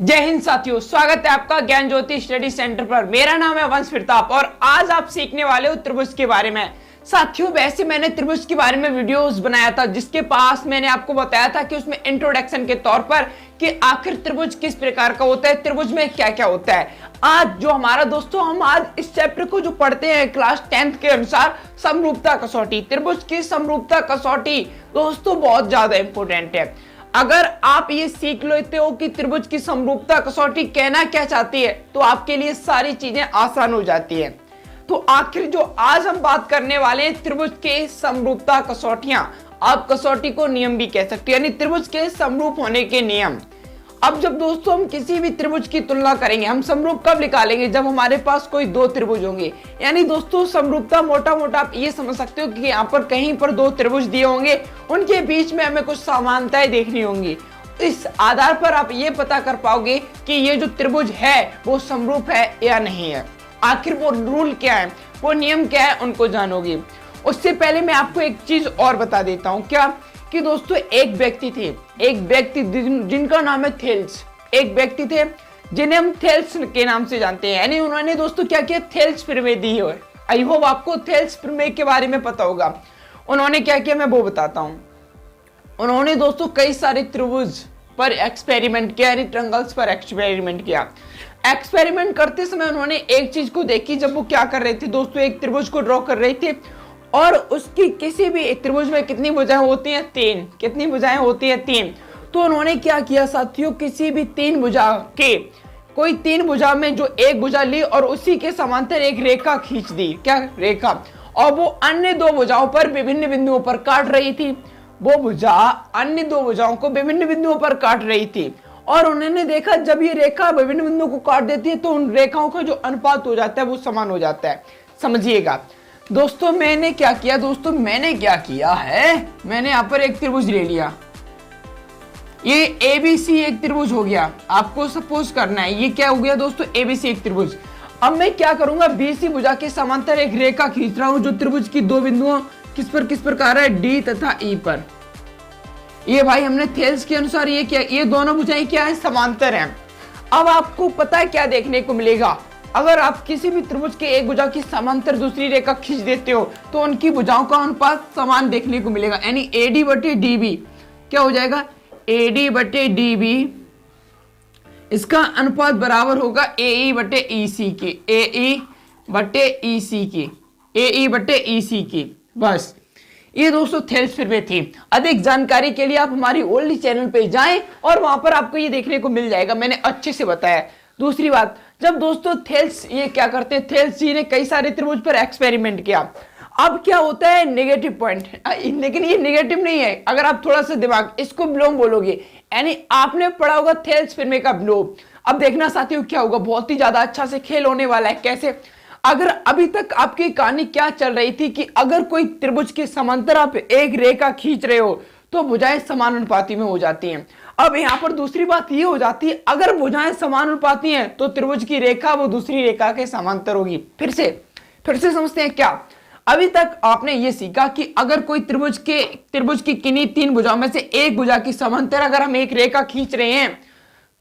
जय हिंद साथियों, स्वागत है आपका ज्ञान ज्योति स्टडी सेंटर पर। मेरा नाम है वंश प्रताप और आज आप सीखने वाले हो त्रिभुज के बारे में। साथियों, वैसे मैंने त्रिभुज के बारे में वीडियोस बनाया था जिसके पास मैंने आपको बताया था कि उसमें इंट्रोडक्शन के तौर पर कि आखिर त्रिभुज किस प्रकार का होता है, त्रिभुज में क्या क्या होता है। आज जो हमारा दोस्तों, हम आज इस चैप्टर को जो पढ़ते हैं क्लास 10th के अनुसार, समरूपता कसौटी, त्रिभुज की समरूपता कसौटी दोस्तों बहुत ज्यादा इंपॉर्टेंट है। अगर आप ये सीख लेते हो कि त्रिभुज की समरूपता कसौटी कहना क्या चाहती है तो आपके लिए सारी चीजें आसान हो जाती है। तो आखिर जो आज हम बात करने वाले हैं त्रिभुज के समरूपता कसौटियां, आप कसौटी को नियम भी कह सकते हो, यानी त्रिभुज के समरूप होने के नियम। अब जब दोस्तों हम किसी भी त्रिभुज की तुलना करेंगे, हम समरूप कब निकालेंगे? जब हमारे पास कोई दो त्रिभुज होंगे। यानी दोस्तों समरूपता मोटा मोटा आप ये समझ सकते हो कि यहाँ पर कहीं पर दो त्रिभुज दिए होंगे, उनके बीच में हमें कुछ समानताएं देखनी होंगी। इस आधार पर आप ये पता कर पाओगे कि ये जो त्रिभुज है वो समरूप है या नहीं है। आखिर वो रूल क्या है, वो नियम क्या है, उनको जानोगे। उससे पहले मैं आपको एक चीज और बता देता हूँ, क्या कि दोस्तों एक व्यक्ति जिनका नाम है थेल्स। एक व्यक्ति थे जिन्हें हम थेल्स के नाम से जानते हैं। यानी उन्होंने दोस्तों क्या किया, थेल्स प्रमेय दी है। आई होप आपको थेल्स प्रमेय के बारे में पता होगा। उन्होंने क्या किया मैं वो बताता हूँ। उन्होंने दोस्तों कई सारे त्रिभुज पर एक्सपेरिमेंट किया, यानी ट्रायंगल्स पर एक्सपेरिमेंट किया। एक्सपेरिमेंट करते समय उन्होंने एक चीज को देखी, जब वो क्या कर रहे थे दोस्तों, एक त्रिभुज को ड्रॉ कर रहे थे और उसकी किसी भी एक त्रिभुज में कितनी भुजाएं होती हैं? 3। कितनी भुजाएं होती हैं? 3। तो उन्होंने क्या किया साथियों, किसी भी 3 भुजा के कोई 3 भुजा में जो एक भुजा ली और उसी के समांतर एक रेखा खींच दी। क्या रेखा? और वो अन्य 2 भुजाओं पर विभिन्न बिंदुओं पर काट रही थी। वो भुजा अन्य 2 भुजाओं को विभिन्न बिंदुओं पर काट रही थी और उन्होंने देखा जब ये रेखा विभिन्न बिंदुओं को काट देती है तो उन रेखाओं का जो अनुपात हो जाता है वो समान हो जाता है। समझिएगा दोस्तों, मैंने क्या किया है, मैंने यहाँ पर एक त्रिभुज ले लिया। ये ABC एक त्रिभुज हो गया। आपको सपोज करना है ये क्या हो गया दोस्तों, ABC एक त्रिभुज। अब मैं क्या करूंगा, BC भुजा के समांतर एक रेखा खींच रहा हूं जो त्रिभुज की 2 बिंदुओं किस प्रकार है, D तथा E पर। ये भाई हमने थेल्स के अनुसार ये क्या, ये दोनों भुजाएं क्या है, समांतर हैं। अब आपको पता है क्या देखने को मिलेगा, अगर आप किसी भी त्रिभुज के एक भुजा की समांतर दूसरी रेखा खींच देते हो तो उनकी भुजाओं का अनुपात समान देखने को मिलेगा। यानी AD बटे DB क्या हो जाएगा, AD बटे DB इसका अनुपात बराबर होगा AE बटे EC के, AE बटे EC की। बस ये दोस्तों थेल्स प्रमेय थी। अधिक जानकारी के लिए आप हमारी ओल्ड चैनल पे जाएं और वहां पर आपको ये देखने को मिल जाएगा, मैंने अच्छे से बताया। दूसरी बात, जब दोस्तों थेल्स ये क्या करते हैं, थेल्स जी ने कई सारे त्रिभुज पर एक्सपेरिमेंट किया। अब क्या होता है, नेगेटिव पॉइंट, लेकिन ये नेगेटिव नहीं है। अगर आप थोड़ा सा दिमाग इसको विलोम बोलोगे, यानी आपने पढ़ा होगा थेल्स प्रमेय का विलोम। अब देखना साथियों क्या होगा, बहुत ही ज्यादा अच्छा से खेल होने वाला है। कैसे? अगर अभी तक आपकी कहानी क्या चल रही थी कि अगर कोई त्रिभुज के समांतर आप एक रेखा खींच रहे हो तो भुजाएं समानुपाती में हो जाती हैं। अब यहाँ पर दूसरी बात ये हो जाती है, अगर भुजाएं समानुपाती हैं तो त्रिभुज की रेखा वो दूसरी रेखा के समांतर होगी। फिर से समझते हैं क्या। अभी तक आपने ये सीखा कि अगर कोई त्रिभुज की किन्हीं 3 भुजाओं में से एक भुजा की समांतर अगर हम एक रेखा खींच रहे हैं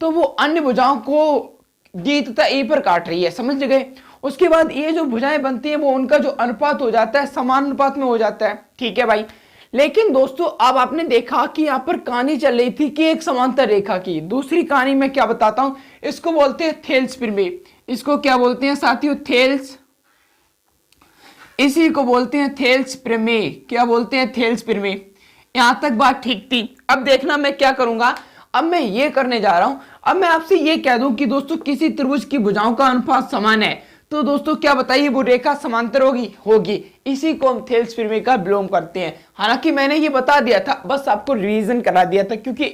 तो वो अन्य भुजाओं को D तथा E पर काट रही है। समझ गए? उसके बाद ये जो भुजाएं बनती हैं वो उनका जो अनुपात हो जाता है समान अनुपात में हो जाता है। ठीक है भाई। लेकिन दोस्तों अब आपने देखा कि यहाँ पर कहानी चल रही थी कि एक समांतर रेखा की। दूसरी कहानी में क्या बताता हूं, इसको बोलते हैं थेल्स प्रमेय। इसको क्या बोलते हैं साथियों, थेल्स। इसी को बोलते हैं थेल्स प्रमेय। क्या बोलते हैं, थेल्स प्रमेय। यहां तक बात ठीक थी। अब देखना मैं क्या करूंगा, अब मैं ये करने जा रहा हूं। अब मैं आपसे ये कह दूं कि दोस्तों किसी त्रिभुज की भुजाओं का अनुपात समान है तो दोस्तों क्या बताइए, वो रेखा समांतर होगी। इसी को हम थेल्स प्रमेय का विलोम करते हैं। हालांकि मैंने ये बता दिया था, बस आपको रिवीजन करा दिया था, क्योंकि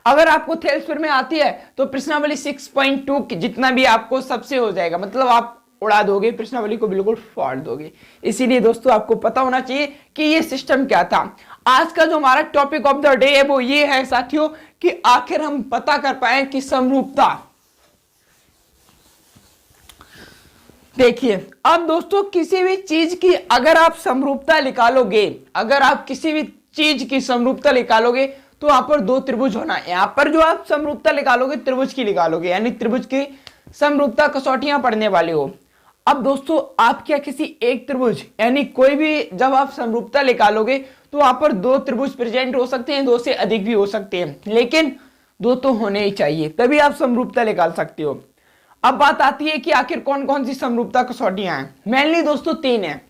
अगर आपको थेल्स प्रमेय आती है तो प्रश्नावली 6.2 जितना भी आपको सबसे हो जाएगा, मतलब आप उड़ा दोगे, प्रश्नावली को बिल्कुल फाड़ दोगे। इसीलिए दोस्तों आपको पता होना चाहिए कि ये सिस्टम क्या था। आज का जो हमारा टॉपिक ऑफ द डे है वो ये है साथियों कि आखिर हम पता कर पाए कि समरूपता। देखिए अब दोस्तों किसी भी चीज की अगर आप समरूपता निकालोगे, अगर आप किसी भी चीज की समरूपता निकालोगे तो वहां पर दो त्रिभुज होना। यहाँ पर जो आप समरूपता निकालोगे त्रिभुज की निकालोगे, यानी त्रिभुज की समरूपता कसौटियां पढ़ने वाले हो। अब दोस्तों आप क्या किसी एक त्रिभुज यानी कोई भी जब आप समरूपता निकालोगे तो वहां पर दो त्रिभुज प्रेजेंट हो सकते हैं, दो से अधिक भी हो सकते हैं, लेकिन दो तो होने ही चाहिए, तभी आप समरूपता निकाल सकते हो। अब बात आती है कि आखिर कौन कौन सी समरूपता कसौटियां हैं। मेनली दोस्तों तीन है,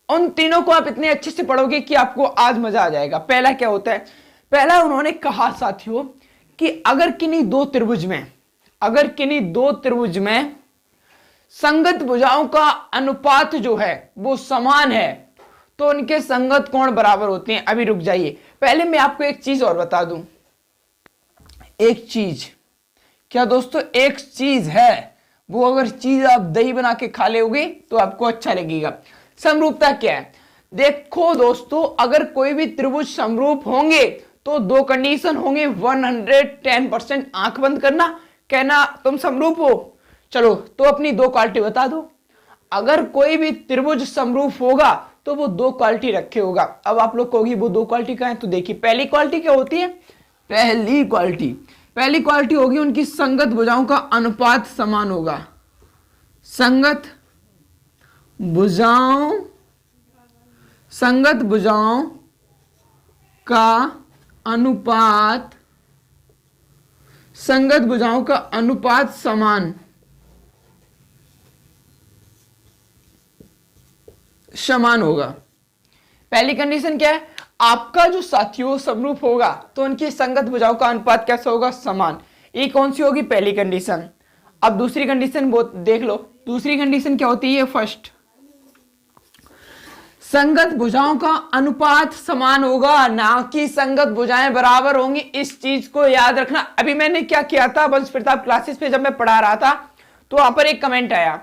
उन तीनों को आप इतने अच्छे से पढ़ोगे कि आपको आज मजा आ जाएगा। पहला क्या होता है, पहला उन्होंने कहा साथियों कि अगर किन्हीं दो त्रिभुज में संगत भुजाओं का अनुपात जो है वो समान है तो उनके संगत कोण बराबर होते हैं। अभी रुक जाइए, पहले मैं आपको एक चीज और बता दूं। एक चीज क्या दोस्तों, एक चीज है, वो अगर चीज आप दही बना के खा लोगे तो आपको अच्छा लगेगा। समरूपता क्या है, देखो दोस्तों अगर कोई भी त्रिभुज समरूप होंगे तो दो कंडीशन होंगे। 110% आंख बंद करना, कहना तुम समरूप हो। चलो तो अपनी दो क्वालिटी बता दो। अगर कोई भी त्रिभुज समरूप होगा तो वो दो क्वालिटी रखे होगा। अब आप लोग कहोगे वो दो क्वालिटी क्या है, तो देखिए पहली क्वालिटी क्या होती है, पहली क्वालिटी होगी उनकी संगत भुजाओं का अनुपात समान होगा। संगत भुजाओं का अनुपात समान होगा। पहली कंडीशन क्या है, आपका जो साथियों समरूप होगा तो उनकी संगत भुजाओं का अनुपात कैसा होगा, समान। ये कौन सी होगी, पहली कंडीशन। अब दूसरी कंडीशन वो देख लो, दूसरी कंडीशन क्या होती है, फर्स्ट संगत भुजाओं का अनुपात समान होगा, ना कि संगत भुजाएं बराबर होंगी। इस चीज को याद रखना। अभी मैंने क्या किया था, वंश प्रताप क्लासेस पे जब मैं पढ़ा रहा था तो वहां पर एक कमेंट आया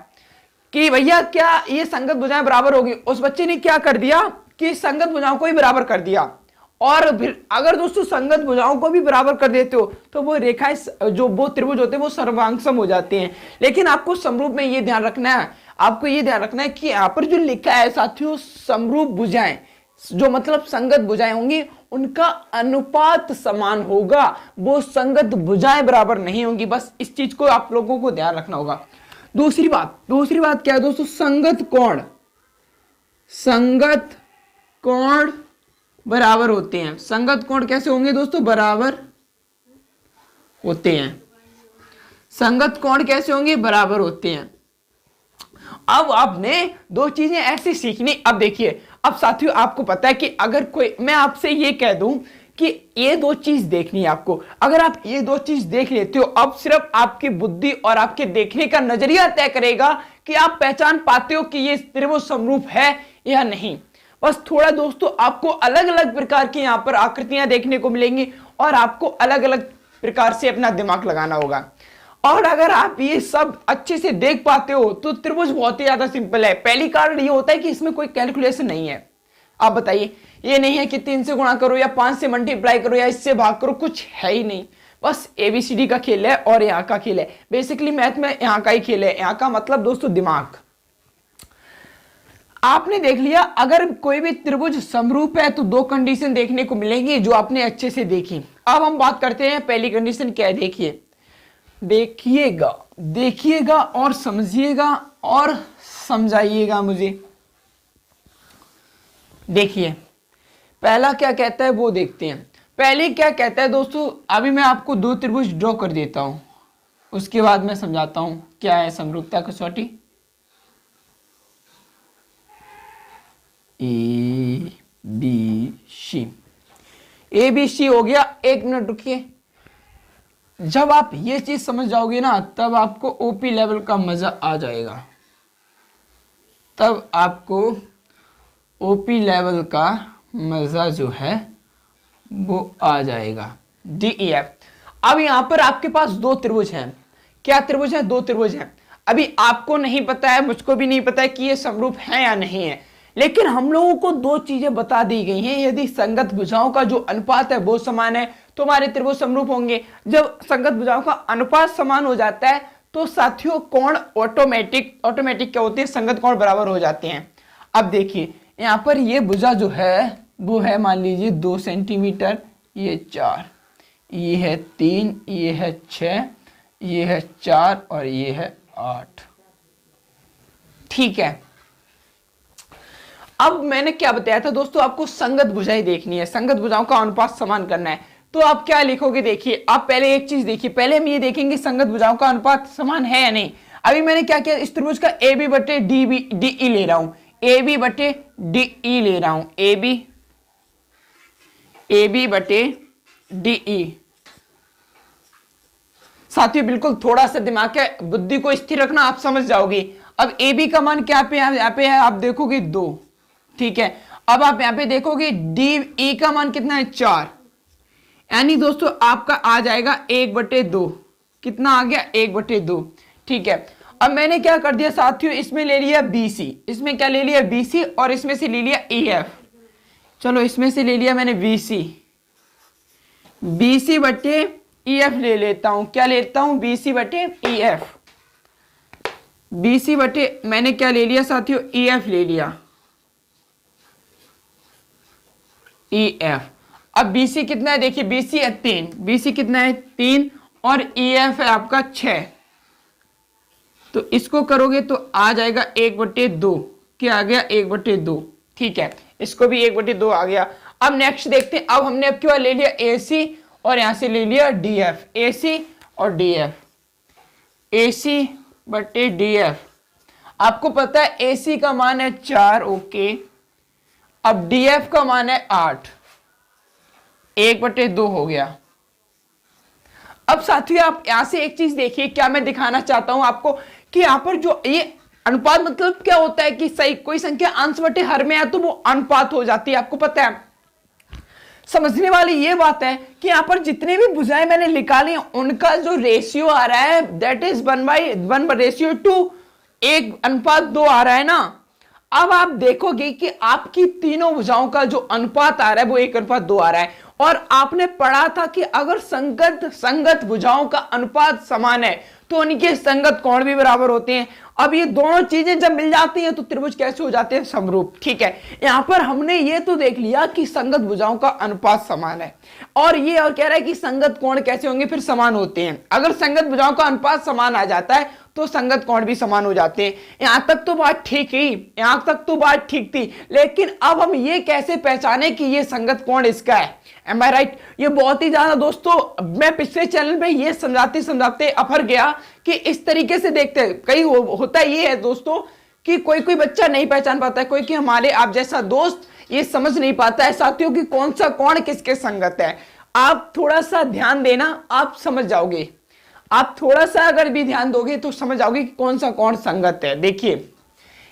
कि भैया क्या ये संगत भुजाएं बराबर होगी। उस बच्चे ने क्या कर दिया कि संगत भुजाओं को ही बराबर कर दिया। और फिर अगर दोस्तों संगत भुजाओं को भी बराबर कर देते हो तो वो रेखाएं जो वो त्रिभुज होते हैं वो सर्वांगसम हो जाते हैं। लेकिन आपको समरूप में ये ध्यान रखना है, आपको ये ध्यान रखना है कि यहाँ पर जो लिखा है साथियों समरूप भुजाएं, जो मतलब संगत भुजाएं होंगी उनका अनुपात समान होगा, वो संगत भुजाएं बराबर नहीं होंगी। बस इस चीज को आप लोगों को ध्यान रखना होगा। दूसरी बात क्या है दोस्तों, संगत कोण बराबर होते हैं। संगत कोण कैसे होंगे दोस्तों, बराबर होते हैं। संगत कोण कैसे होंगे, बराबर होते हैं। अब आपने दो चीजें ऐसी सीखनी। अब देखिए, अब साथियों आपको पता है कि अगर कोई, मैं आपसे ये कह दूं कि ये दो चीज देखनी है आपको, अगर आप ये दो चीज देख लेते हो, अब सिर्फ आपकी बुद्धि और आपके देखने का नजरिया तय करेगा कि आप पहचान पाते हो कि ये त्रिभुज समरूप है या नहीं। बस थोड़ा दोस्तों आपको अलग अलग प्रकार की यहाँ पर आकृतियां देखने को मिलेंगी और आपको अलग अलग प्रकार से अपना दिमाग लगाना होगा। और अगर आप ये सब अच्छे से देख पाते हो तो त्रिभुज बहुत ही ज्यादा सिंपल है। पहली कारण ये होता है कि इसमें कोई कैलकुलेशन नहीं है। आप बताइए, ये नहीं है कि 3 से गुणा करो या 5 से मल्टीप्लाई करो या इससे भाग करो, कुछ है ही नहीं। बस ABCD का खेल है और यहाँ का खेल है। बेसिकली मैथ में यहाँ का ही खेल है। यहाँ का मतलब दोस्तों दिमाग। आपने देख लिया, अगर कोई भी त्रिभुज समरूप है तो दो कंडीशन देखने को मिलेंगी जो आपने अच्छे से देखी। अब हम बात करते हैं पहली कंडीशन क्या है। देखिएगा और समझिएगा और समझाइएगा मुझे। देखिए पहला क्या कहता है वो देखते हैं। पहले क्या कहता है दोस्तों, अभी मैं आपको दो त्रिभुज ड्रॉ कर देता हूं, उसके बाद मैं समझाता हूं क्या है समरूपता कसौटी। ABC हो गया। एक मिनट रुकिए, जब आप ये चीज समझ जाओगे ना तब आपको OP लेवल का मजा आ जाएगा। तब आपको OP लेवल का मजा जो है वो आ जाएगा। DEF। अब यहां पर आपके पास दो त्रिभुज हैं। क्या त्रिभुज है, दो त्रिभुज हैं। अभी आपको नहीं पता है, मुझको भी नहीं पता है कि ये समरूप है या नहीं है, लेकिन हम लोगों को दो चीजें बता दी गई हैं। यदि संगत भुजाओं का जो अनुपात है वो समान है तो हमारे त्रिभुज समरूप होंगे। जब संगत भुजाओं का अनुपात समान हो जाता है तो साथियों कोण ऑटोमेटिक क्या होती है, संगत कोण बराबर हो जाते हैं। अब देखिए यहाँ पर ये भुजा जो है वो है मान लीजिए 2 सेंटीमीटर, ये 4, ये है 3, ये है 6, ये है 4 और ये है 8। ठीक है, अब मैंने क्या बताया था दोस्तों, आपको संगत भुजाएं देखनी है, संगत भुजाओं का अनुपात समान करना है। तो आप क्या लिखोगे, देखिए आप पहले एक चीज देखिए, पहले हम ये देखेंगे संगत भुजाओं का अनुपात समान है या नहीं। अभी मैंने क्या किया, इस त्रिभुज का ए बी बटे डी बी डी ई ले रहा हूं, ए बी बटे डी ई ले रहा हूं, ए बी बटे डी ई। साथियों बिल्कुल थोड़ा सा दिमाग के बुद्धि को स्थिर रखना, आप समझ जाओगे। अब ए बी का मान क्या पे यहाँ पे है, आप देखोगे 2। ठीक है, अब आप यहाँ पे देखोगे डी ई का मान कितना है, 4, यानी दोस्तों आपका आ जाएगा 1/2। कितना आ गया, 1/2। ठीक है, अब मैंने क्या कर दिया साथियों, इसमें ले लिया BC, इसमें क्या ले लिया BC और इसमें से ले लिया EF। चलो इसमें से ले लिया मैंने BC बटे EF ले लेता हूं, क्या लेता हूं, BC बटे EF। BC बटे मैंने क्या ले लिया साथियों, EF ले लिया, EF। अब BC कितना है, देखिए BC है 3, BC कितना है 3 और EF है आपका 6। तो इसको करोगे तो आ जाएगा 1/2, क्या आ गया 1/2। ठीक है, इसको भी 1/2 आ गया। अब नेक्स्ट देखते हैं, अब हमने अब क्या ले लिया AC और यहां से ले लिया DF, AC और DF, AC बटे DF। आपको पता है AC का मान है 4, ओके। अब DF का मान है 8, 1/2 हो गया। अब साथियों आप यहां से एक चीज देखिए, क्या मैं दिखाना चाहता हूं आपको कि यहां पर जो ये अनुपात मतलब क्या होता है कि सही कोई संख्या अंश बटे हर में है तो वो अनुपात हो जाती है। आपको पता है, समझने वाली ये बात है कि यहां पर जितने भी भुजाएं मैंने निकाली उनका जो रेशियो आ रहा है दैट इज 1/2, 1:2 आ रहा है ना। अब आप देखोगे कि आपकी तीनों भुजाओं का जो अनुपात आ रहा है वो 1:2 आ रहा है। और आपने पढ़ा था कि अगर संगत भुजाओं का अनुपात समान है तो उनके संगत कोण भी बराबर होते हैं। अब ये दोनों चीजें जब मिल जाती हैं तो त्रिभुज कैसे हो जाते हैं, समरूप। ठीक है, यहां पर हमने ये तो देख लिया कि संगत भुजाओं का अनुपात समान है, और ये और कह रहा है कि संगत कोण कैसे होंगे, फिर समान होते हैं। अगर संगत भुजाओं का अनुपात समान आ जाता है तो संगत कोण भी समान हो जाते हैं। यहां तक तो बात ठीक ही, यहां तक तो बात ठीक थी, लेकिन अब हम ये कैसे पहचाने कि ये संगत कोण इसका है। एम आई राइट? ये बहुत ही ज्यादा दोस्तों, मैं पिछले चैनल में ये समझाते समझाते अफर गया कि इस तरीके से देखते हैं। कई होता ये है दोस्तों कि कोई बच्चा नहीं पहचान पाता है, कोई कि हमारे आप जैसा दोस्त ये समझ नहीं पाता है साथियों कि कौन सा कोण किसके संगत है। आप थोड़ा सा ध्यान देना, आप समझ जाओगे। आप थोड़ा सा अगर भी ध्यान दोगे तो समझ जाओगे कि कौन सा कोण संगत है। देखिए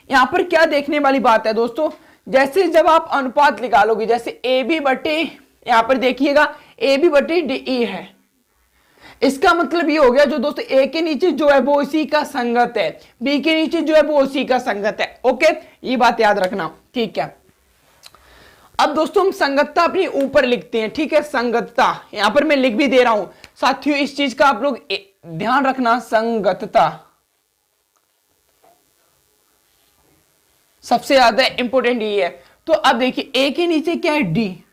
यहां पर क्या देखने वाली बात है दोस्तों, जैसे जब आप अनुपात निकालोगे, जैसे ए बी बटे, यहां पर देखिएगा ए बी बटे डी ई है, इसका मतलब ये हो गया जो दोस्तों ए के नीचे जो है वो इसी का संगत है, बी के नीचे जो है वो उसी का संगत है। ओके, ये बात याद रखना। ठीक है, अब दोस्तों हम संगतता अपनी ऊपर लिखते हैं। ठीक है, संगतता यहां पर मैं लिख भी दे रहा हूं साथियों, इस चीज का आप लोग ध्यान रखना। संगतता सबसे ज्यादा इंपोर्टेंट ये है। तो अब देखिए ए के नीचे क्या है, डी,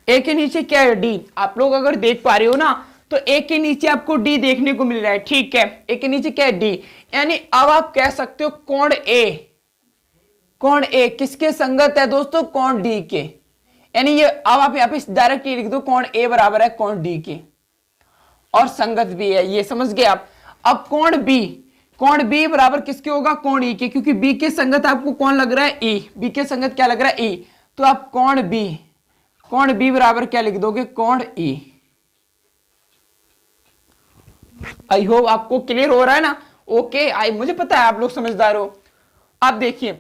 ए के नीचे क्या है, डी। आप लोग अगर देख पा रहे हो ना तो ए के नीचे आपको डी देखने को मिल रहा है। ठीक है, ए के नीचे क्या है, डी, यानी अब आप कह सकते हो कोण ए किसके संगत है दोस्तों, कोण डी के। यानी ये अब आप यहाँ पे डायरेक्ट लिख दो, कोण ए बराबर है कोण डी के और संगत भी है, ये समझ गए आप। अब कोण बी बराबर किसके होगा, कोण ई के, क्योंकि बी के संगत आपको कौन लग रहा है, ई। बी के संगत क्या लग रहा है, ई। तो आप कोण बी बराबर क्या लिख दोगे, कोण ई। आई होप आपको क्लियर हो रहा है ना। ओके, मुझे पता है आप लोग समझदार हो। आप देखिए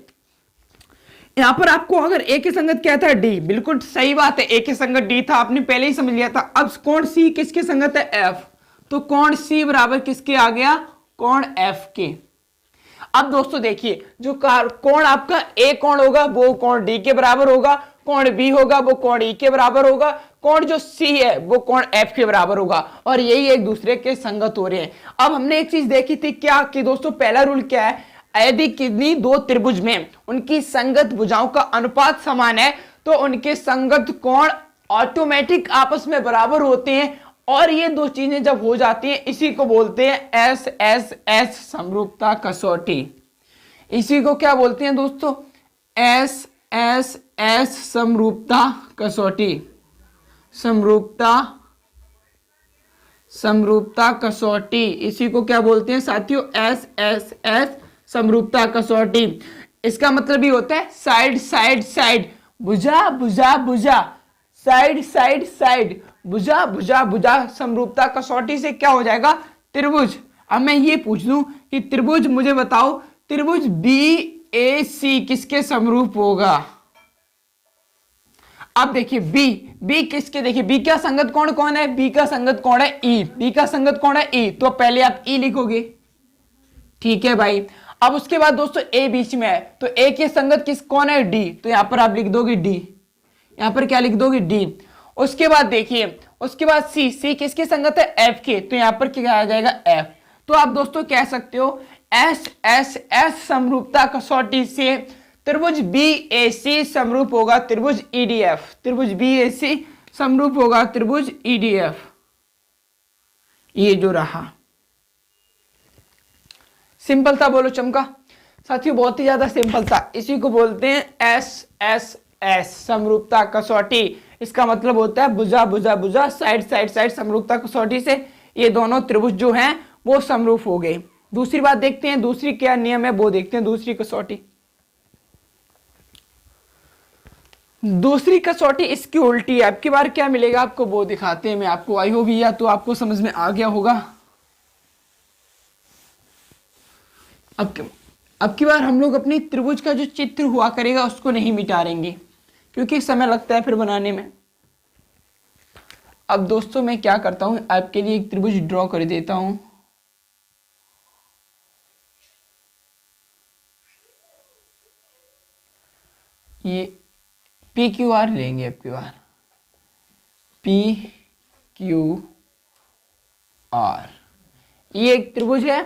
यहां पर आपको अगर ए के संगत क्या था, डी, बिल्कुल सही बात है, ए के संगत डी था, आपने पहले ही समझ लिया था। अब कोण सी किसके संगत है, एफ, तो कोण सी बराबर किसके आ गया, कोण एफ के। अब दोस्तों देखिए जो कोण आपका ए कोण होगा वो कोण डी के बराबर होगा, कोण बी होगा वो कोण ई के बराबर होगा, कोण जो सी है वो कोण एफ के बराबर होगा, और यही एक दूसरे के संगत हो रहे हैं। अब हमने एक चीज देखी थी क्या कि दोस्तों पहला रूल क्या है, यदि किन्हीं दो त्रिभुज में उनकी संगत भुजाओं का अनुपात समान है तो उनके संगत कोण ऑटोमेटिक आपस में बराबर होते हैं, और ये दो चीजें जब हो जाती हैं इसी को बोलते हैं एस एस एस समरूपता कसौटी। इसी को क्या बोलते हैं दोस्तों? एस एस एस समरूपता कसौटी। समरूपता कसौटी, इसी को क्या बोलते हैं साथियों? एस एस एस समरूपता कसौटी। इसका मतलब ये होता है साइड साइड साइड, भुजा भुजा भुजा, साइड साइड साइड, भुजा भुजा भुजा। समरूपता कसौटी से क्या हो जाएगा? त्रिभुज। अब मैं ये पूछ लूं कि त्रिभुज, मुझे बताओ त्रिभुज बी ए सी किसके समरूप होगा? अब देखिए बी किसके, देखिए बी का संगत कोण कौन है? बी का संगत कोण है ई। बी का संगत कोण है ई, तो पहले आप ई लिखोगे, ठीक है भाई। अब उसके बाद दोस्तों ए बीच में है, तो ए के संगत किस कौन है? डी, तो यहां पर आप लिख दोगे डी। यहां पर क्या लिख दोगे? डी। उसके बाद देखिए, उसके बाद सी किसके संगत है? एफ के, तो यहां पर क्या आ जाएगा? एफ। तो आप दोस्तों कह सकते हो एस एस एस समरूपता कसौटी से त्रिभुज बी ए सी समरूप होगा त्रिभुज ईडीएफ। त्रिभुज बी ए सी समरूप होगा त्रिभुज ईडीएफ। ये जो रहा, सिंपल था, बोलो चमका साथियों, बहुत ही ज्यादा सिंपल था। इसी को बोलते हैं एस एस एस समरूपता कसौटी। इसका मतलब होता है भुजा भुजा भुजा, साइड साइड साइड। समरूपता कसौटी से ये दोनों त्रिभुज जो हैं वो समरूप हो गए। दूसरी बात देखते हैं, दूसरी क्या नियम है वो देखते हैं। दूसरी कसौटी, दूसरी कसौटी इसकी उल्टी है। अब की बार क्या मिलेगा आपको वो दिखाते हैं मैं आपको। आई होप या तो आपको समझ में आ गया होगा। अब की बार हम लोग अपनी त्रिभुज का जो चित्र हुआ करेगा उसको नहीं मिटाएंगे, क्योंकि समय लगता है फिर बनाने में। अब दोस्तों मैं क्या करता हूं, आपके लिए एक त्रिभुज ड्रॉ कर देता हूं। ये पी क्यू आर लेंगे अब की बार, पी क्यू आर। ये एक त्रिभुज है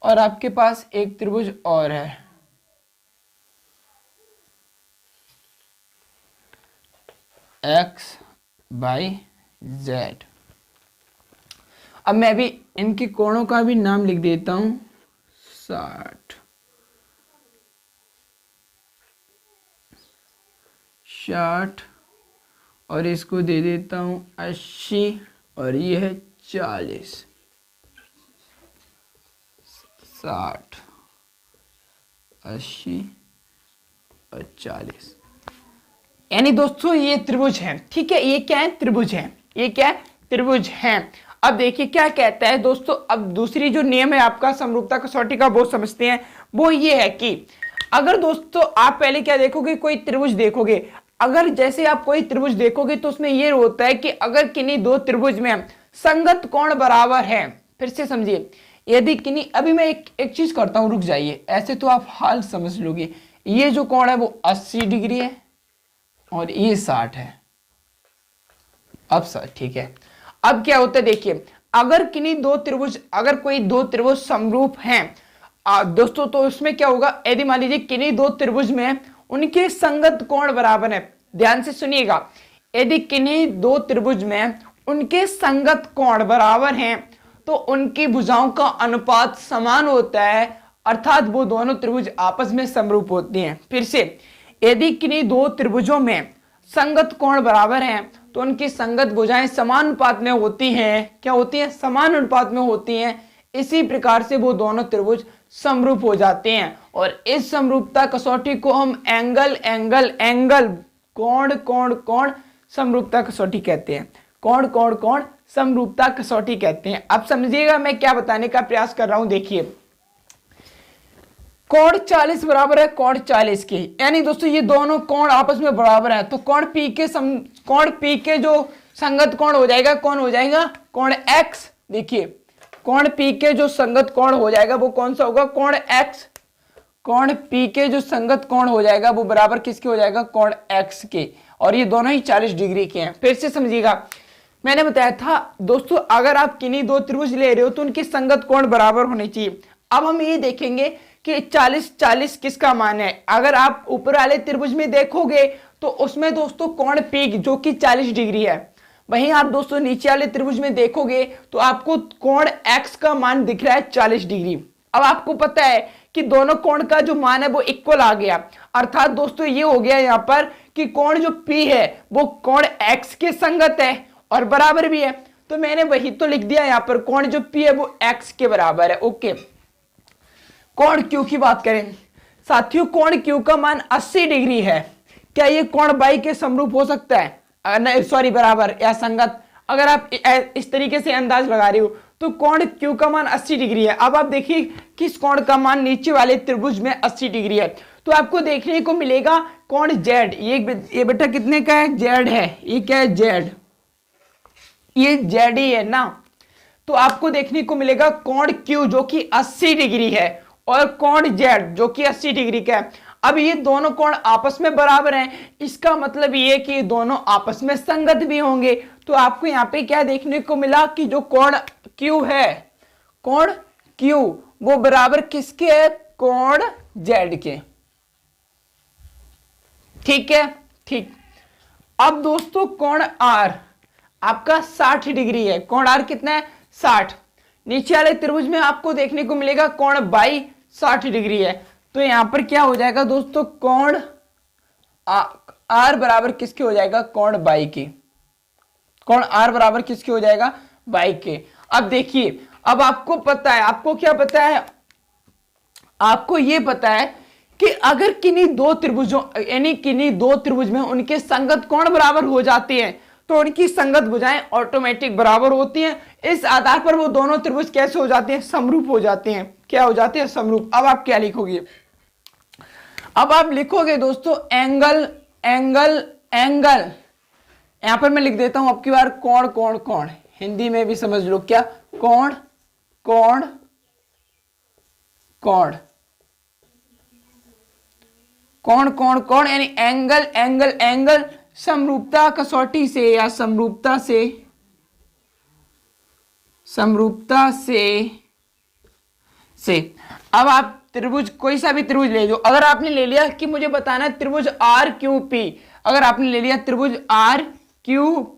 और आपके पास एक त्रिभुज और है, एक्स बाई जेड। अब मैं भी इनके कोणों का भी नाम लिख देता हूं, 60 और इसको दे देता हूं 80 और ये है 40। 60 80 और 40, यानी दोस्तों ये त्रिभुज है, ठीक है। ये क्या है? त्रिभुज है। ये क्या है? त्रिभुज है। अब देखिए क्या कहता है दोस्तों। अब दूसरी जो नियम है आपका समरूपता कसौटी का वो समझते हैं। वो ये है कि अगर दोस्तों आप पहले क्या देखोगे, कोई त्रिभुज देखोगे। अगर जैसे आप कोई त्रिभुज देखोगे तो उसमें ये होता है कि अगर किन्हीं दो त्रिभुज में संगत कोण बराबर है, फिर से समझिए, यदि किन्हीं, अभी मैं एक चीज करता हूं, रुक जाइए, ऐसे तो आप हाल समझ लोगे। ये जो कोण है वो 80 डिग्री है और ये 60 है। अब सर ठीक है। अब क्या होता है देखिए, अगर किन्हीं दो त्रिभुज, अगर कोई दो त्रिभुज समरूप हैं दोस्तों, तो उसमें क्या होगा, यदि मान लीजिए किन्हीं दो त्रिभुज में उनके संगत कोण बराबर है। ध्यान से सुनिएगा, यदि किन्हीं दो त्रिभुज में उनके संगत कोण बराबर हैं तो उनकी भुजाओं का अनुपात समान होता है, अर्थात वो दोनों त्रिभुज आपस में समरूप होते हैं। फिर से, यदि किन्हीं दो त्रिभुजों में संगत कोण बराबर हैं तो उनकी संगत भुजाएं समान अनुपात में होती हैं। क्या होती हैं? समान अनुपात में होती हैं। इसी प्रकार से वो दोनों त्रिभुज समरूप हो जाते हैं। और इस समरूपता कसौटी को हम एंगल एंगल एंगल, कोण कोण कोण समरूपता कसौटी कहते हैं। कोण कोण कोण समरूपता कसौटी कहते हैं। अब समझिएगा मैं क्या बताने का प्रयास कर रहा हूं। देखिए, कोण 40 बराबर है कोण 40 की, यानी दोस्तों ये दोनों कोण आपस में बराबर है, तो कोण P के जो संगत कोण हो जाएगा, कौन हो जाएगा? कोण X। देखिए, कोण P के जो संगत कोण हो जाएगा वो कौन सा होगा? कोण X। कोण P के जो संगत कोण हो जाएगा वो बराबर किसके हो जाएगा? कोण X के, और ये दोनों ही 40 डिग्री के हैं। फिर से समझिएगा, मैंने बताया था दोस्तों, अगर आप किन्हीं दो त्रिभुज ले रहे हो तो उनके संगत कोण बराबर होने चाहिए। अब हम ये देखेंगे कि 40 40 किसका मान है। अगर आप ऊपर वाले त्रिभुज में देखोगे तो उसमें दोस्तों कोण P जो कि 40 डिग्री है। वहीं आप दोस्तों नीचे वाले त्रिभुज में देखोगे तो आपको कोण X का मान दिख रहा है 40 डिग्री। अब आपको पता है कि दोनों कोण का जो मान है वो इक्वल आ गया, अर्थात दोस्तों ये हो गया यहाँ पर कि कोण जो P है वो कोण X के संगत है और बराबर भी है। तो मैंने वही तो लिख दिया यहाँ पर, कोण जो P है वो X के बराबर है। ओके, कोण Q की बात करें साथियों, कोण Q का मान 80 डिग्री है। क्या ये कोण बाई के समरूप हो सकता है? सॉरी, बराबर या संगत। अगर आप इस तरीके से अंदाज लगा रहे हो तो कोण Q का मान 80 डिग्री है। अब आप देखिए किस कोण का मान नीचे वाले त्रिभुज में 80 डिग्री है, तो आपको देखने को मिलेगा कोण Z। ये बेटा कितने का है? Z है। ये क्या है? Z। ये Z ही है ना। तो आपको देखने को मिलेगा कोण Q जो कि 80 डिग्री है और कोण Z जो कि 80 डिग्री का है। अब ये दोनों कोण आपस में बराबर हैं, इसका मतलब ये कि दोनों आपस में संगत भी होंगे। तो आपको यहाँ पे क्या देखने को मिला कि जो कोण Q है, कोण Q वो बराबर किसके है? कोण Z के। ठीक है, ठीक। अब दोस्तों कोण R आपका 60 डिग्री है। कोण R कितना है? 60। नीचे वाले त्रिभुज में आपको देखने को मिलेगा कोण बाई 60 डिग्री है। तो यहां पर क्या हो जाएगा दोस्तों? कोण R बराबर किसके हो जाएगा? कोण बाई के। कोण R बराबर किसके हो जाएगा? बाई के। अब देखिए, अब आपको पता है, आपको क्या पता है? आपको ये पता है कि अगर किन्हीं दो त्रिभुजों यानी किन्हीं दो त्रिभुज में उनके संगत कोण बराबर हो जाते हैं तो उनकी संगत भुजाएं ऑटोमेटिक बराबर होती हैं। इस आधार पर वो दोनों त्रिभुज कैसे हो जाते हैं? समरूप हो जाते हैं। क्या हो जाते हैं? समरूप। अब आप क्या लिखोगे? अब आप लिखोगे दोस्तों एंगल एंगल एंगल। यहां पर मैं लिख देता हूं आपकी बार कोण कोण कोण, हिंदी में भी समझ लो। क्या? कोण कोण कोण, कोण कोण कोण यानी एंगल एंगल एंगल। समरूपता कसौटी से या समरूपता से अब आप त्रिभुज कोई सा भी त्रिभुज ले लो। अगर आपने ले लिया कि मुझे बताना है त्रिभुज आर क्यू पी, अगर आपने ले लिया त्रिभुज आर क्यू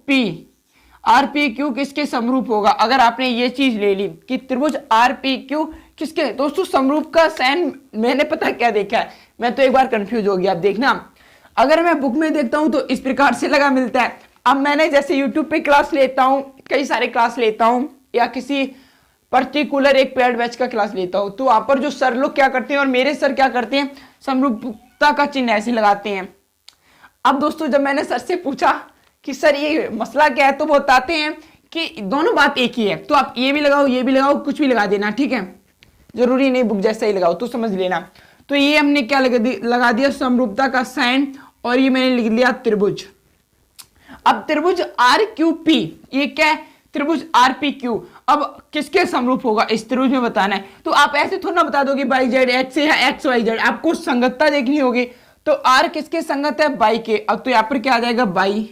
किसके समरूप होगा? अगर आपने ये चीज ले ली कि त्रिभुज आर पी क्यू किसके, दोस्तों समरूप का साइन मैंने पता क्या देखा है, मैं तो एक बार कंफ्यूज हो गया। आप देखना, अगर मैं बुक में देखता हूं तो इस प्रकार से लगा मिलता है। अब मैंने जैसे यूट्यूब पे क्लास लेता हूं, कई सारे क्लास लेता हूं या किसी पर्टिकुलर एक पेड बैच का क्लास लेता हूं, तो वहां पर जो सर लोग क्या करते हैं और मेरे सर क्या करते हैं, समरूपता का चिन्ह ऐसे लगाते हैं। अब दोस्तों जब मैंने सर से पूछा कि सर ये मसला क्या है, तो वो बताते हैं कि दोनों बात एक ही है। तो आप ये भी लगाओ कुछ भी लगा देना, ठीक है, जरूरी नहीं बुक जैसा ही लगाओ, तो समझ लेना। तो ये हमने क्या लगा दिया समरूपता का साइन, और ये मैंने लिख लिया त्रिभुज। अब त्रिभुज आर क्यू पी, ये क्या है? त्रिभुज आर पी क्यू। अब किसके समरूप होगा इस त्रिभुज में बताना है। तो आप ऐसे थोड़ा ना बता दोगे बाई जेड एक्स है एक्स वाई जेड, आपको संगतता देखनी होगी। तो आर किसके संगत है? बाई के। अब तो यहाँ पर क्या आ जाएगा? बाई।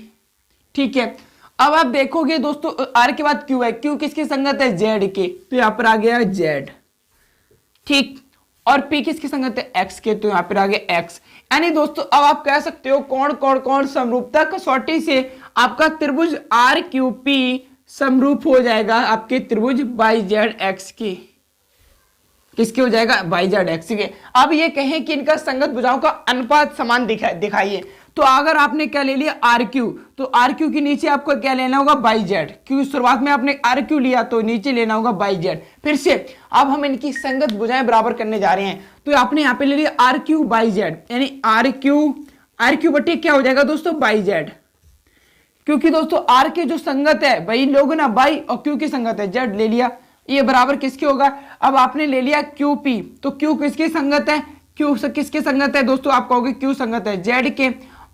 ठीक है, अब आप देखोगे दोस्तों आर के बाद क्यू है, क्यू किसके संगत है? जेड के, तो यहाँ पर आ गया जेड। ठीक, और पी किसकी संगत है? एक्स के, तो यहां पर आ गया एक्स। यानी दोस्तों अब आप कह सकते हो कोण कोण कोण समरूपता कसौटी से आपका त्रिभुज आर क्यू पी समरूप हो जाएगा आपके त्रिभुज बाई जेड एक्स की। किसके हो जाएगा? बाई जेड एक्स के। अब ये कहें कि इनका संगत भुजाओं का अनुपात समान दिखाइए, तो अगर आपने क्या ले लिया? आर क्यू, तो आर क्यू के नीचे आपको क्या लेना होगा? बाई जेड, क्योंकि शुरुआत में आपने आर क्यू लिया तो नीचे लेना होगा बाई जेड। फिर से अब हम इनकी संगत भुजाएं बराबर करने जा रहे हैं, तो आपने यहाँ पे ले लिया आर क्यू बाई जेड, यानी आर क्यू बटे क्या हो जाएगा दोस्तों? By Z. क्योंकि दोस्तों आर के जो संगत है वही लोग ना बाई, और क्यू की संगत है जेड, ले लिया। ये बराबर किसके होगा? अब आपने ले लिया क्यू पी, तो क्यू किसकी संगत है? क्यू किसके संगत है दोस्तों? आप कहोगे क्यू संगत है जेड के,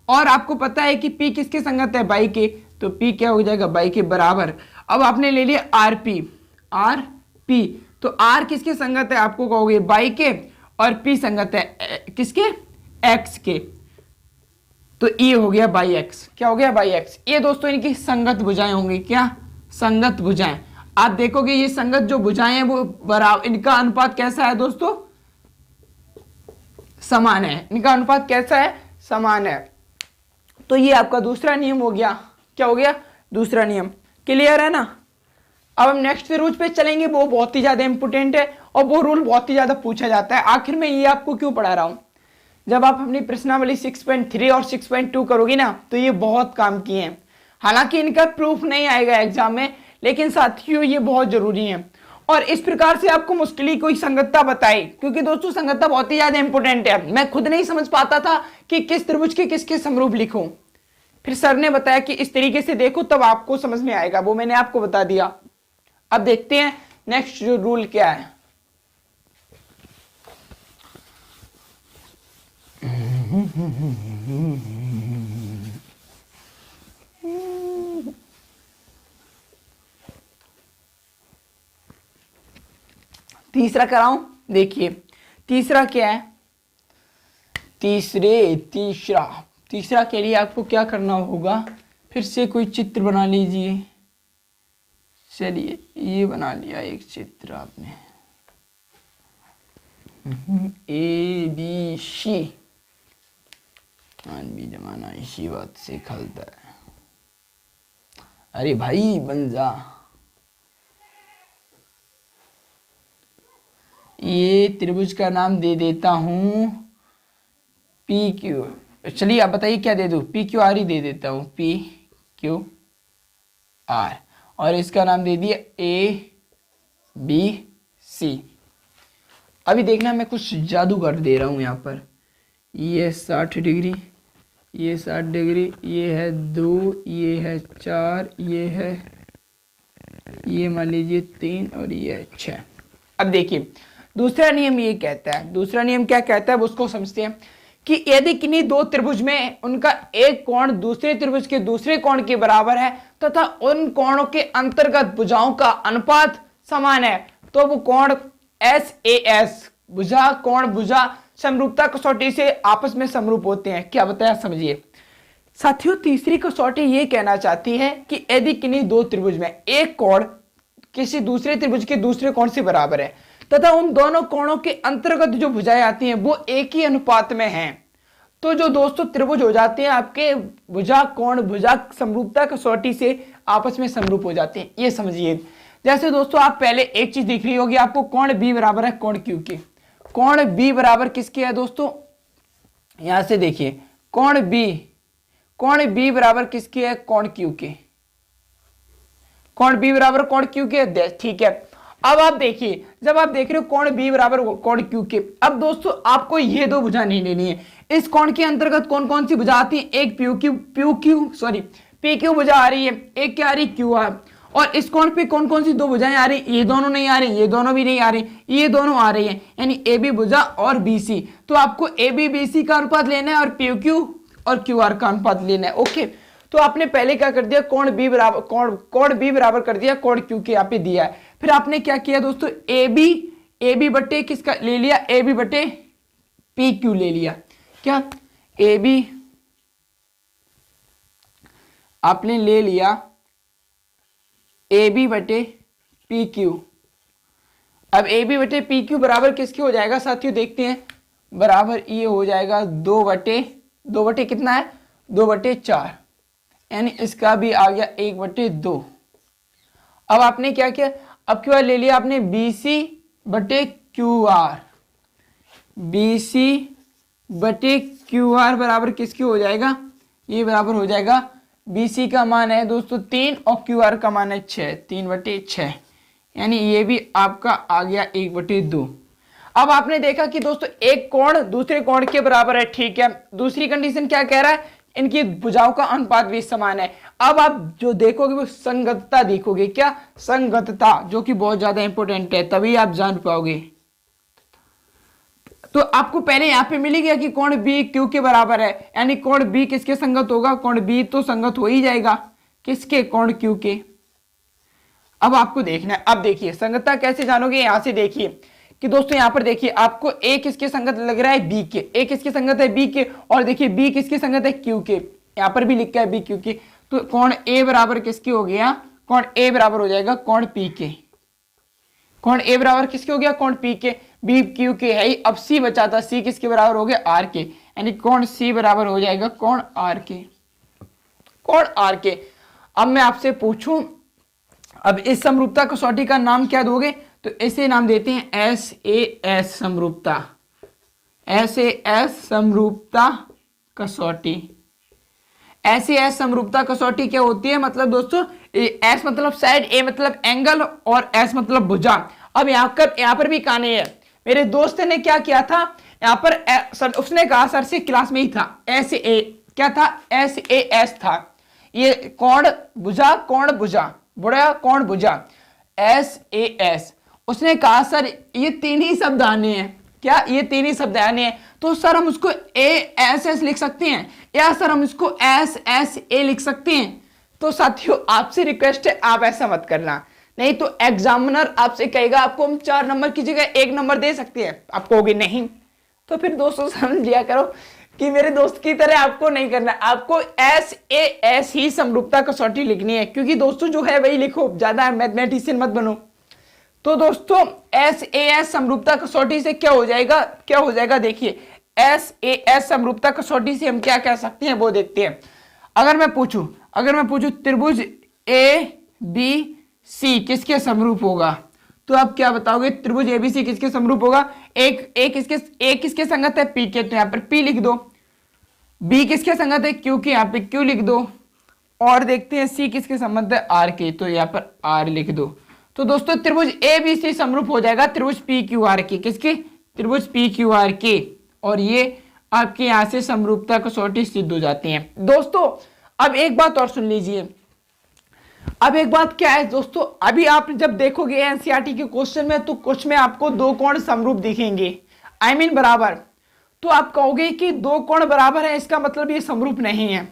और आपको पता है कि P किसके संगत है? बाई के, तो P क्या हो जाएगा? बाई के बराबर। अब आपने ले लिया RP, तो R किसके संगत है? आपको कहोगे बाई के, और P संगत है किसके? X के, तो ये हो गया बाई एक्स। क्या हो गया? By x. ये दोस्तों इनकी संगत भुजाएं होंगी। क्या? संगत भुजाएं। आप देखोगे ये संगत जो भुजाएं हैं वो बराबर, इनका अनुपात कैसा है दोस्तों? समान है। इनका अनुपात कैसा है? समान है। तो ये आपका दूसरा नियम हो गया। क्या हो गया? दूसरा नियम। क्लियर है ना? अब हम नेक्स्ट त्रिभुज पे चलेंगे, वो बहुत ही ज्यादा इंपोर्टेंट है और वो रूल बहुत ही ज्यादा पूछा जाता है। आखिर में ये आपको क्यों पढ़ा रहा हूं, जब आप अपनी प्रश्नावली 6.3 और 6.2 करोगे ना तो ये बहुत काम की है। हालांकि इनका प्रूफ नहीं आएगा एग्जाम में, लेकिन साथियों ये बहुत जरूरी है। और इस प्रकार से आपको मुश्किल ही कोई संगतता बताई, क्योंकि दोस्तों संगतता बहुत ही ज्यादा इंपॉर्टेंट है। मैं खुद नहीं समझ पाता था कि किस त्रिभुज के किसके समरूप लिखूं, फिर सर ने बताया कि इस तरीके से देखो तब आपको समझ में आएगा, वो मैंने आपको बता दिया। अब देखते हैं नेक्स्ट जो रूल क्या है। तीसरा कराऊं, देखिए तीसरा क्या है। तीसरा के लिए आपको क्या करना होगा, फिर से कोई चित्र बना लीजिए। चलिए ये बना लिया एक चित्र आपने, ABC। भी जमाना इसी बात से खलता है। अरे भाई बन जा। ये त्रिभुज का नाम दे देता हूं PQ। चलिए आप बताइए क्या दे दूं, PQR ही दे देता हूं, PQR। और इसका नाम दे दिया ABC। अभी देखना मैं कुछ जादू कर दे रहा हूं यहाँ पर। ये 60 डिग्री, ये 60 डिग्री, ये है 2, ये है 4, ये मान लीजिए 3 और ये है 6। अब देखिए दूसरा नियम ये कहता है, दूसरा नियम क्या कहता है उसको समझते हैं कि यदि किन्हीं दो त्रिभुज में उनका एक कोण दूसरे त्रिभुज के दूसरे कोण के बराबर है तथा उन कोणों के अंतर्गत भुजाओं का अनुपात समान है तो वो कोण SAS भुजा कोण भुजा समरूपता कसौटी से आपस में समरूप होते हैं। क्या बताया समझिए साथियों। तीसरी कसौटी ये कहना चाहती है कि यदि किन्हीं दो त्रिभुज में एक कोण किसी दूसरे त्रिभुज के दूसरे कोण से बराबर है तथा उन दोनों कोणों के अंतर्गत जो भुजाएं आती हैं वो एक ही अनुपात में हैं, तो जो दोस्तों त्रिभुज हो जाते हैं आपके भुजा कोण भुजा समरूपता कसौटी से आपस में समरूप हो जाते हैं। ये समझिए, जैसे दोस्तों आप पहले एक चीज दिख रही होगी आपको, कोण B बराबर है कोण Q के। कोण B बराबर किसके है दोस्तों, यहां से देखिए कोण B बराबर किसके है, कोण Q के। कोण B बराबर कोण Q के, ठीक है। अब आप देखिए जब आप देख रहे हो कोण B बराबर कोण Q के, अब दोस्तों आपको ये दो भुजा नहीं लेनी है। इस कोण के अंतर्गत कौन कौन सी भुजा आती है, एक PQ भुजा आ रही है, एक क्या आ रही QR। और इस कोण पे कौन कौन सी दो भुजाएं आ रही, ये दोनों नहीं आ रही, ये दोनों भी नहीं आ रही, ये दोनों आ रही है, यानी AB भुजा और BC। तो आपको AB BC का अनुपात लेना है और PQ और QR का अनुपात लेना है। ओके, तो आपने पहले क्या कर दिया, कोण B बराबर कर दिया कोण Q के, यहाँ पे दिया है। फिर आपने क्या किया दोस्तों, AB बटे किसका ले लिया, AB बटे PQ ले लिया। क्या AB आपने ले लिया AB बटे PQ। अब AB बटे PQ बराबर किसके हो जाएगा साथियों, देखते हैं। बराबर ये हो जाएगा 2 बटे कितना है, 2/4, यानी इसका भी आ गया 1/2। अब आपने क्या किया, अब QR ले लिया आपने BC बटे QR। BC बटे QR बराबर किसकी हो जाएगा, ये बराबर हो जाएगा BC का मान है दोस्तों 3 और QR का मान है 6, 3/6, यानी ये भी आपका आ गया 1/2। अब आपने देखा कि दोस्तों एक कोण दूसरे कोण के बराबर है, ठीक है। दूसरी कंडीशन क्या कह रहा है, इनकी भुजाओं का अनुपात भी समान है। अब आप जो देखोगे वो संगतता देखोगे, क्या संगतता, जो कि बहुत ज्यादा इंपॉर्टेंट है, तभी आप जान पाओगे। तो आपको पहले यहाँ पे मिल गया कि कोण B Q के बराबर है, यानी कोण B किसके संगत होगा, कोण B तो संगत हो ही जाएगा किसके, कोण Q के। अब आपको देखना है, अब देखिए संगतता कैसे जानोगे, यहां से देखिए कि दोस्तों यहाँ पर देखिए आपको A किसके संगत लग रहा है, B के। A किसके संगत है, B के। और देखिए B किसके संगत है, Q के। यहाँ पर भी लिखा है B Q के। तो कोण A बराबर किसके हो गया, कोण A बराबर हो जाएगा कोण P के। कोण A बराबर किसके हो गया, कोण P के। B Q के है ही, अब C बचा था, C किसके बराबर हो गया, R के, यानी कोण C बराबर हो जाएगा कोण R के। कोण आर के। अब मैं आपसे पूछूं, अब इस समरूपता कसौटी का नाम क्या दोगे? तो इसे नाम देते हैं SAS समरूपता, SAS समरूपता कसौटी। SAS समरूपता कसौटी क्या होती है? मतलब दोस्तों S मतलब साइड, A मतलब एंगल और S मतलब भुजा। अब यहाँ पर भी कहानी है। मेरे दोस्त ने क्या किया था, यहाँ पर सर उसने कहा सर से क्लास में ही था, SA क्या था? SAS था। ये कोण भुजा, कोण भुजा, बड़ा कोण भुजा, SAS। उसने कहा सर ये तीन ही शब्द आने हैं। क्या? ये तीन ही शब्द आने हैं। तो सर हम उसको ASS लिख सकते हैं या सर हम इसको SSA लिख सकते हैं? तो साथियों आपसे रिक्वेस्ट है, आप ऐसा मत करना, नहीं तो एग्जामिनर आपसे कहेगा आपको हम 4 नंबर की जगह 1 नंबर दे सकते हैं, आप कहोगे नहीं। तो फिर दोस्तों समझ लिया करो कि मेरे दोस्त की तरह आपको नहीं करना, आपको SAS ही समरूपता कसौटी लिखनी है, क्योंकि दोस्तों जो है वही लिखो, ज्यादा मैथमेटिशियन मत बनो। तो दोस्तों SAS समरूपता कसौटी से क्या हो जाएगा, क्या हो जाएगा? देखिए SAS समरूपता कसौटी से हम क्या कह सकते हैं वो देखते हैं। अगर मैं पूछूं त्रिभुज ABC किसके समरूप होगा, तो आप क्या बताओगे? त्रिभुज ABC किसके समरूप होगा? एक किसके संगत है? P के, तो यहाँ पर P लिख दो। B किसके संगत है? Q के, यहाँ पे Q लिख दो। और देखते हैं C किसके संबंध है? R के, तो यहाँ पर R लिख दो। तो दोस्तों त्रिभुज ABC समरूप हो जाएगा त्रिभुज PQR के। किसके? त्रिभुज PQR के। और ये आपके यहां से समरूपता कसौटी सिद्ध हो जाती है। दोस्तों अब एक बात और सुन लीजिए। अब एक बात क्या है दोस्तों, अभी आप जब देखोगे एनसीईआरटी के क्वेश्चन में, तो कुछ में आपको 2 कोण समरूप दिखेंगे, I mean बराबर। तो आप कहोगे कि 2 कोण बराबर है, इसका मतलब ये समरूप नहीं है।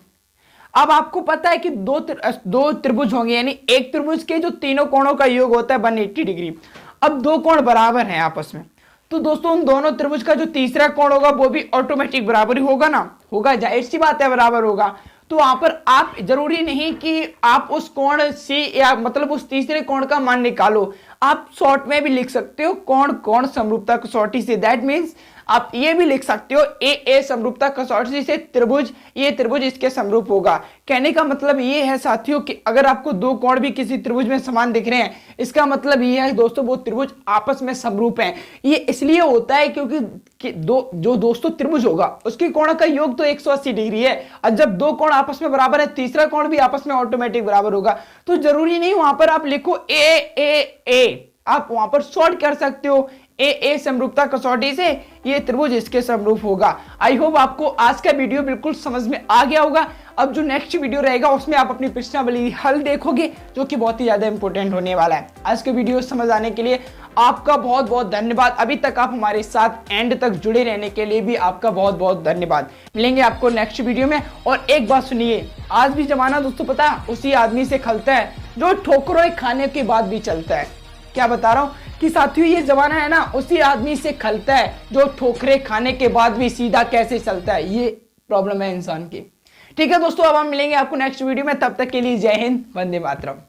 अब आपको पता है कि दो त्रिभुज होंगे, यानी एक त्रिभुज के जो तीनों कोणों का योग होता है 180 डिग्री। अब 2 कोण बराबर हैं आपस में, तो दोस्तों उन दोनों त्रिभुज का जो तीसरा कोण होगा वो भी ऑटोमेटिक बराबर ही होगा ना, होगा, जाहिर सी बात है बराबर होगा। तो वहां पर आप जरूरी नहीं कि आप उस कोण से या मतलब उस तीसरे कोण का मान निकालो, आप शॉर्ट में भी लिख सकते हो कोण समरूपता कसौटी से। दैट मीन्स आप ये भी लिख सकते हो AA समरूपता कसौटी से त्रिभुज, ये त्रिभुज इसके समरूप होगा। कहने का मतलब ये है साथियों कि अगर आपको 2 कोण भी किसी त्रिभुज में समान दिख रहे हैं, इसका मतलब ये है दोस्तों वो त्रिभुज आपस में समरूप हैं। ये इसलिए होता है क्योंकि जो दोस्तों त्रिभुज होगा उसके कोण का योग तो 180 डिग्री है, और जब 2 कोण आपस में बराबर है, तीसरा कोण भी आपस में ऑटोमेटिक बराबर होगा। तो जरूरी नहीं वहां पर आप लिखो AAA, आप वहां पर शॉर्ट कर सकते हो AA समरूपता कसौटी से ये त्रिभुज इसके समरूप होगा। आई होप आपको आज का वीडियो बिल्कुल समझ में आ गया होगा। अब जो नेक्स्ट वीडियो रहेगा उसमें आप अपनी प्रश्नावली हल देखोगे, जो कि बहुत ही ज्यादा इंपॉर्टेंट होने वाला है। आज के वीडियो समझ आने के लिए आपका बहुत बहुत धन्यवाद। अभी तक आप हमारे साथ एंड तक जुड़े रहने के लिए भी आपका बहुत बहुत धन्यवाद। मिलेंगे आपको नेक्स्ट वीडियो में। और एक बात सुनिए, आज भी जमाना दोस्तों पता है उसी आदमी से खलता है जो ठोकरों खाने के बाद भी चलता है। क्या बता रहा हूं कि साथियों ये जमाना है ना उसी आदमी से खलता है जो ठोकरे खाने के बाद भी सीधा कैसे चलता है। ये प्रॉब्लम है इंसान की। ठीक है दोस्तों, अब हम मिलेंगे आपको नेक्स्ट वीडियो में, तब तक के लिए जय हिंद, वंदे मातरम।